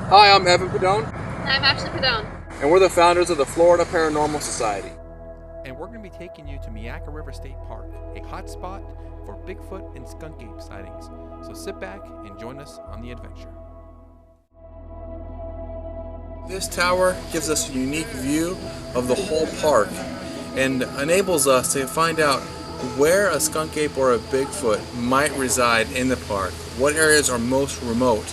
Hi, I'm Evan Padone. I'm Ashley Padone. And we're the founders of the Florida Paranormal Society. And we're going to be taking you to Myakka River State Park, a hotspot for Bigfoot and skunk ape sightings. So sit back and join us on the adventure. This tower gives us a unique view of the whole park and enables us to find out where a skunk ape or a Bigfoot might reside in the park, what areas are most remote.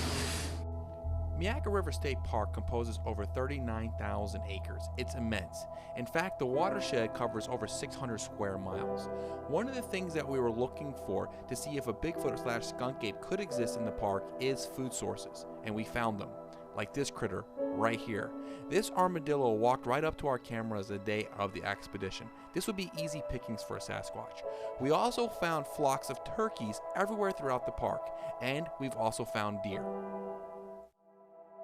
Myakka River State Park composes over 39,000 acres. It's immense. In fact, the watershed covers over 600 square miles. One of the things that we were looking for to see if a Bigfoot / skunk ape could exist in the park is food sources, and we found them, like this critter right here. This armadillo walked right up to our cameras the day of the expedition. This would be easy pickings for a Sasquatch. We also found flocks of turkeys everywhere throughout the park, and we've also found deer.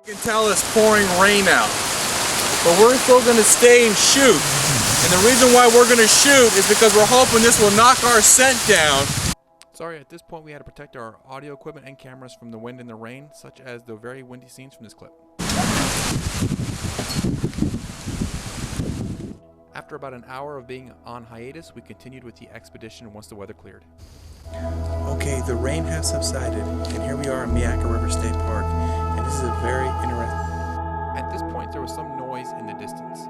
You can tell it's pouring rain out, but we're still going to stay and shoot. And the reason why we're going to shoot is because we're hoping this will knock our scent down. Sorry, at this point we had to protect our audio equipment and cameras from the wind and the rain, such as the very windy scenes from this clip. After about an hour of being on hiatus, we continued with the expedition once the weather cleared. Okay, the rain has subsided, and here we are in Myakka River State Park, and this is a very interesting... At this point, there was some noise in the distance.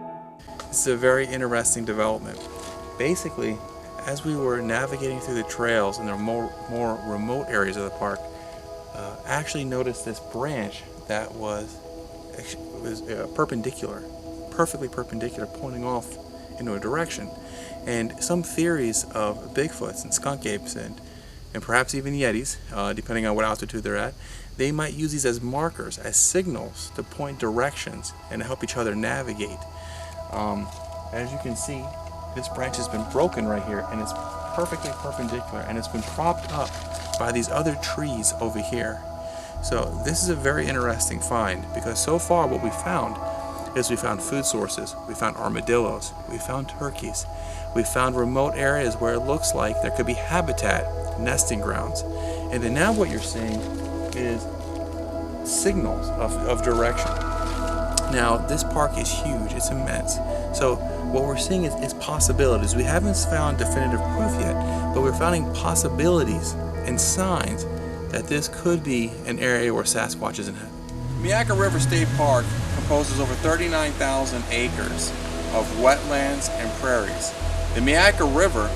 This is a very interesting development. Basically, as we were navigating through the trails in the more remote areas of the park, actually noticed this branch that was perpendicular, perfectly perpendicular, pointing off into a direction. And some theories of Bigfoots and skunk apes and perhaps even Yetis, depending on what altitude they're at, they might use these as markers, as signals to point directions and to help each other navigate. As you can see, this branch has been broken right here, and it's perfectly perpendicular, and it's been propped up by these other trees over here. So this is a very interesting find, because so far what we found is we found food sources, we found armadillos, we found turkeys, we found remote areas where it looks like there could be habitat, nesting grounds. And then now what you're seeing is signals of direction. Now this park is huge, it's immense. So what we're seeing is possibilities. We haven't found definitive proof yet, but we're finding possibilities and signs that this could be an area where Sasquatch is inhabited. Myakka River State Park composes over 39,000 acres of wetlands and prairies. The Myakka River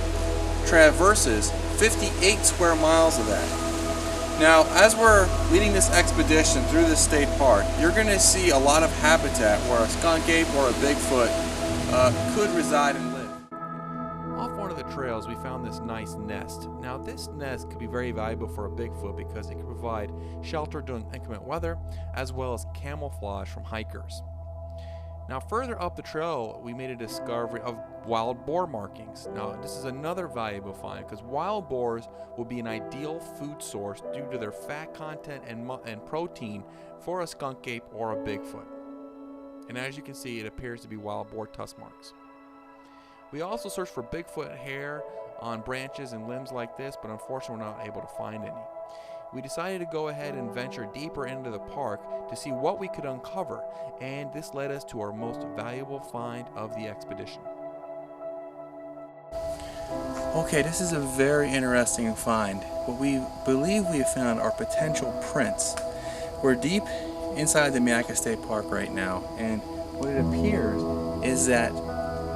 traverses 58 square miles of that. Now, as we're leading this expedition through this state park, you're going to see a lot of habitat where a skunk ape or a Bigfoot could reside and live. Off one of the trails, we found this nice nest. Now, this nest could be very valuable for a Bigfoot because it can provide shelter during inclement weather, as well as camouflage from hikers. Now, further up the trail, we made a discovery of wild boar markings. Now, this is another valuable find because wild boars will be an ideal food source due to their fat content and protein for a skunk ape or a Bigfoot. And as you can see, it appears to be wild boar tusk marks. We also searched for Bigfoot hair on branches and limbs like this, but unfortunately we're not able to find any. We decided to go ahead and venture deeper into the park to see what we could uncover, and this led us to our most valuable find of the expedition. Okay, this is a very interesting find. What we believe we have found are potential prints. We're deep inside the Myakka State Park right now, and what it appears is that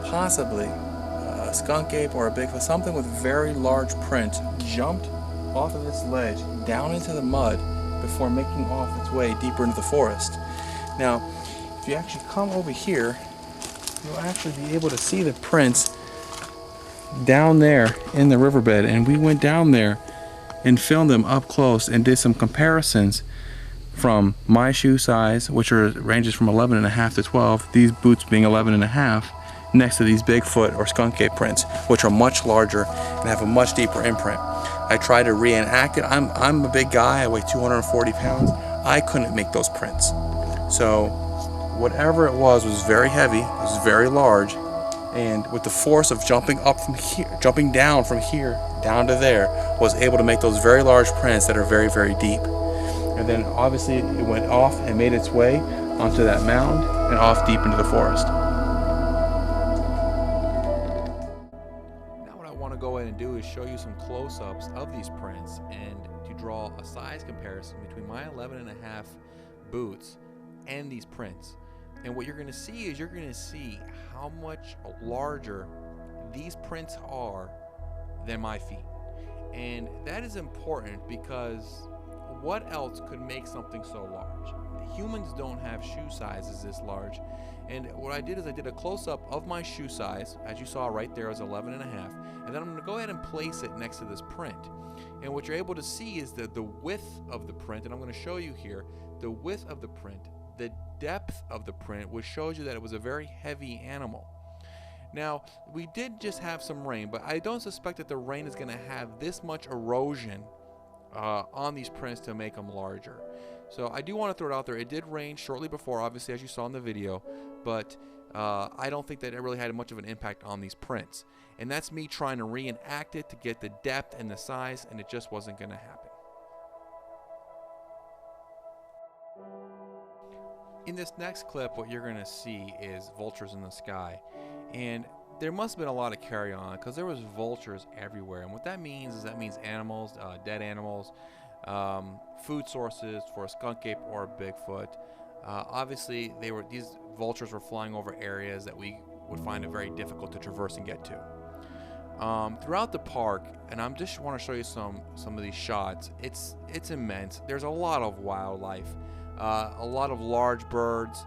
possibly a skunk ape or a Bigfoot, something with very large print, jumped off of this ledge down into the mud before making off its way deeper into the forest. Now, if you actually come over here, you'll actually be able to see the prints down there in the riverbed, and we went down there and filmed them up close and did some comparisons from my shoe size, which ranges from 11.5 to 12, these boots being 11.5, next to these Bigfoot or skunk ape prints, which are much larger and have a much deeper imprint. I tried to reenact it. I'm a big guy, I weigh 240 pounds. I couldn't make those prints. So whatever it was very heavy, it was very large, and with the force of jumping down from here down to there, was able to make those very large prints that are very, very deep. And then obviously it went off and made its way onto that mound and off deep into the forest. Now what I want to go ahead and do is show you some close-ups of these prints and to draw a size comparison between my 11.5 boots and these prints. And what you're going to see is you're going to see how much larger these prints are than my feet. And that is important because what else could make something so large? Humans don't have shoe sizes this large. And what I did is I did a close-up of my shoe size. As you saw right there, it was 11.5. And then I'm going to go ahead and place it next to this print. And what you're able to see is that the width of the print, and I'm going to show you here, the width of the print, the depth of the print, which shows you that it was a very heavy animal. Now, we did just have some rain, but I don't suspect that the rain is going to have this much erosion on these prints to make them larger. So I do want to throw it out there. It did rain shortly before, obviously, as you saw in the video, but I don't think that it really had much of an impact on these prints. And that's me trying to reenact it to get the depth and the size, and it just wasn't going to happen. In this next clip, what you're going to see is vultures in the sky. And there must have been a lot of carry-on because there was vultures everywhere. And what that means is animals, dead animals, food sources for a skunk ape or a Bigfoot. Obviously, these vultures were flying over areas that we would find it very difficult to traverse and get to. Throughout the park, and I just want to show you some of these shots. It's immense. There's a lot of wildlife. A lot of large birds,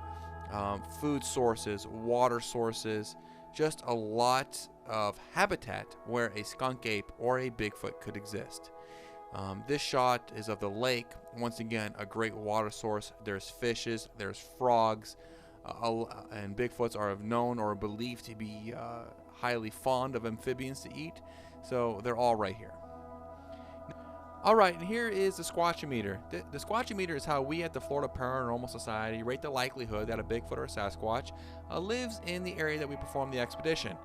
food sources, water sources, just a lot of habitat where a skunk ape or a Bigfoot could exist. This shot is of the lake. Once again, a great water source. There's fishes, there's frogs, and Bigfoots are known or believed to be highly fond of amphibians to eat, so they're all right here. Alright, and here is the Squatchometer. The Squatchometer is how we at the Florida Paranormal Society rate the likelihood that a Bigfoot or a Sasquatch lives in the area that we perform the expedition.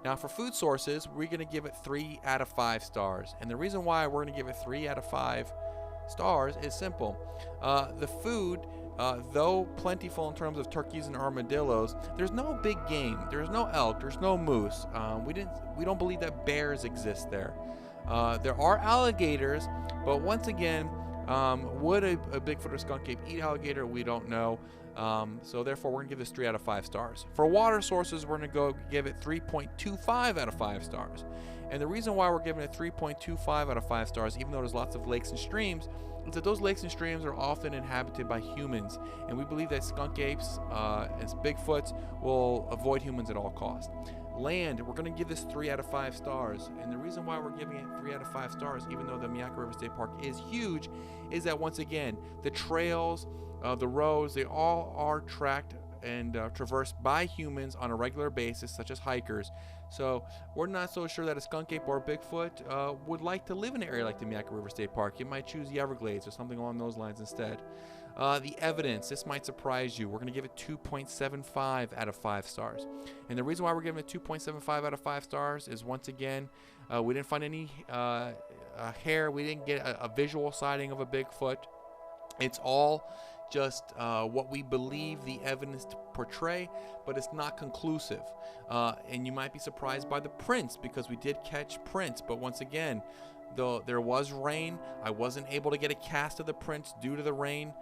Now for food sources, we're going to give it 3 out of 5 stars. And the reason why we're going to give it 3 out of 5 stars is simple. The food, though plentiful in terms of turkeys and armadillos, there's no big game. There's no elk. There's no moose. We don't believe that bears exist there. There are alligators, but once again, would a Bigfoot or skunk ape eat alligator? We don't know. So therefore, we're going to give this 3 out of 5 stars. For water sources, we're going to go give it 3.25 out of 5 stars. And the reason why we're giving it 3.25 out of 5 stars, even though there's lots of lakes and streams, is that those lakes and streams are often inhabited by humans. And we believe that skunk apes and Bigfoots will avoid humans at all costs. Land, we're going to give this 3 out of 5 stars. And the reason why we're giving it 3 out of 5 stars, even though the Myakka River State Park is huge, is that once again, the trails, the roads, they all are tracked and traversed by humans on a regular basis, such as hikers. So we're not so sure that a skunk ape or a Bigfoot would like to live in an area like the Myakka River State Park. You might choose the Everglades or something along those lines instead. The evidence, this might surprise you. We're going to give it 2.75 out of 5 stars. And the reason why we're giving it 2.75 out of 5 stars is, once again, we didn't find any hair. We didn't get a visual sighting of a Bigfoot. It's all just what we believe the evidence to portray, but it's not conclusive. And you might be surprised by the prints, because we did catch prints, but once again, though there was rain, I wasn't able to get a cast of the prints due to the rain.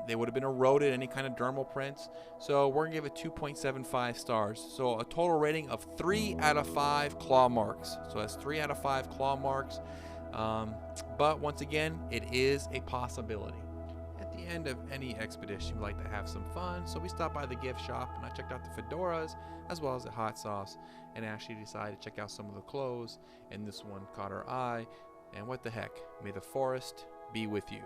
They would have been eroded, any kind of dermal prints. So we're going to give it 2.75 stars. So a total rating of 3 out of 5 claw marks. So that's 3 out of 5 claw marks. But once again, it is a possibility. At the end of any expedition, we like to have some fun. So we stopped by the gift shop and I checked out the fedoras as well as the hot sauce, and actually decided to check out some of the clothes. And this one caught our eye. And what the heck? May the forest be with you.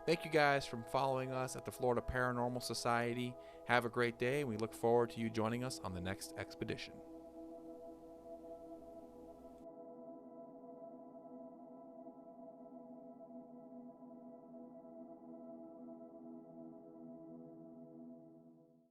Thank you guys for following us at the Florida Paranormal Society. Have a great day, and we look forward to you joining us on the next expedition.